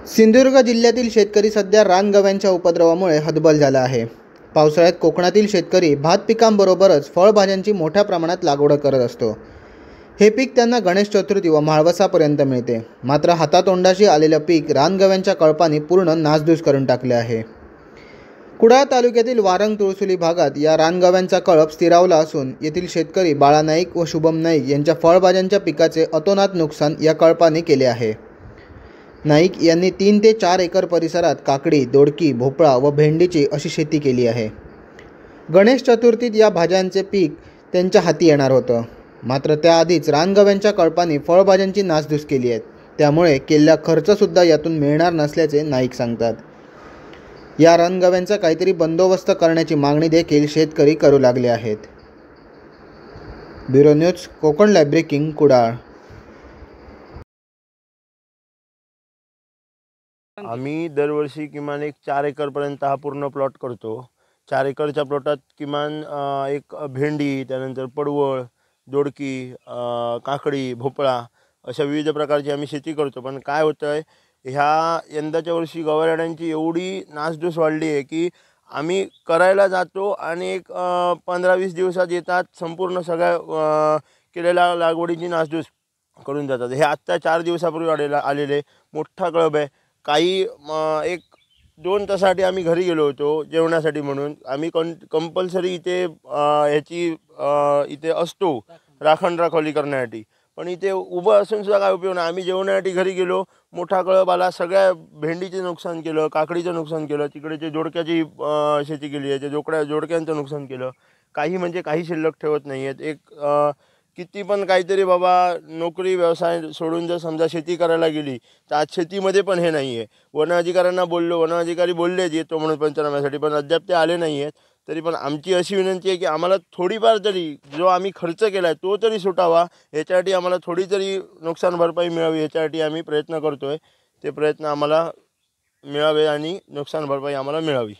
सिंधुदुर्ग जिल्ह्यातील शेतकरी सध्या रानगव्यांच्या उपद्रवामुळे हतबल झाला आहे। पावसाळ्यात कोकणातील शेतकरी भात पिकांबरोबरच फळभाज्यांची मोठ्या प्रमाणात लागवड करत असतो। हे पीक त्यांना गणेश चतुर्थी व माळवसापर्यंत मिळते। मात्र हातातोंडाशी आलेले पीक रानगव्यांच्या कळपाने पूर्ण नासधूस करून टाकले आहे। कुडाळ तालुक्यातील वारंग तुळसुली भागात या रानगव्यांचा कळप स्थिरावला असून येथील शेतकरी बाळा नाईक व शुभम नाईक यांच्या फळभाज्यांच्या पिकाचे अतोनात नुकसान या कळपाने केले आहे। नाईक यांनी 3 ते 4 एकर परिसरात काकडी, दोडकी, भोपळा व भेंडीची अशी शेती केली आहे। गणेश चतुर्थीत या भाज्यांचे पीक त्यांच्या हाती येणार होतं, मात्र त्याआधीच रानगव्यांच्या कळपाने फळभाज्यांची नासधूस केली आहे। त्यामुळे केलेला खर्चसुद्धा यातून मिळणार नसल्याचे नाईक सांगतात। या रानगव्यांचा काहीतरी बंदोबस्त करण्याची मागणी देखील शेतकरी करू लागले आहेत। Bureau news, Konkan live breaking, Kudal. आम्ही दरवर्षी किमान एक 4 एकरपर्यंत हा पूर्ण प्लॉट करतो। 4 एकरच्या प्लॉटात किमान एक भेंडी, त्यानंतर पडवळ, दोडकी, काकडी, भोपळा अशा विविध प्रकारची आम्ही शेती करतो। पण काय होतं आहे, ह्या यंदाच्या वर्षी गवारड्यांची एवढी नासधूस वाढली आहे की आम्ही करायला जातो आणि एक 15-20 दिवसात येतात, संपूर्ण सगळ्या केलेल्या लागवडीची नासधूस करून जातात। हे आत्ता 4 दिवसापूर्वी आलेले मोठा कळप आहे। काही एक 2 तासासाठी आम्ही घरी गेलो होतो जेवणासाठी म्हणून। आम्ही कंपल्सरी इथे ह्याची इथे असतो राखणदाखवली करण्यासाठी, पण इथे उभं असून सुद्धा काय उपयोग नाही। आम्ही जेवणासाठी घरी गेलो, मोठा कळप आला, सगळ्या भेंडीचे नुकसान केलं, काकडीचं नुकसान केलं, तिकडेचे दोडक्याची शेती केली आहे, ते दोडक्यांचं नुकसान केलं। काही म्हणजे काही शिल्लक ठेवत नाही आहेत। एक किती पण काहीतरी बाबा नोकरी व्यवसाय सोडून जर समजा शेती करायला गेली तर आज शेतीमध्ये पण हे नाही आहे। वन अधिकाऱ्यांना बोललो, वन अधिकारी बोलले येतो म्हणून पंचनाम्यासाठी, पण अद्याप ते आले नाही आहेत। तरी पण आमची अशी विनंती आहे की आम्हाला थोडीफार तरी जो आम्ही खर्च केला आहे तो तरी सुटावा, याच्यासाठी आम्हाला थोडी तरी नुकसान भरपाई मिळावी, याच्यासाठी आम्ही प्रयत्न करतो आहे। ते प्रयत्न आम्हाला मिळावे आणि नुकसान भरपाई आम्हाला मिळावी।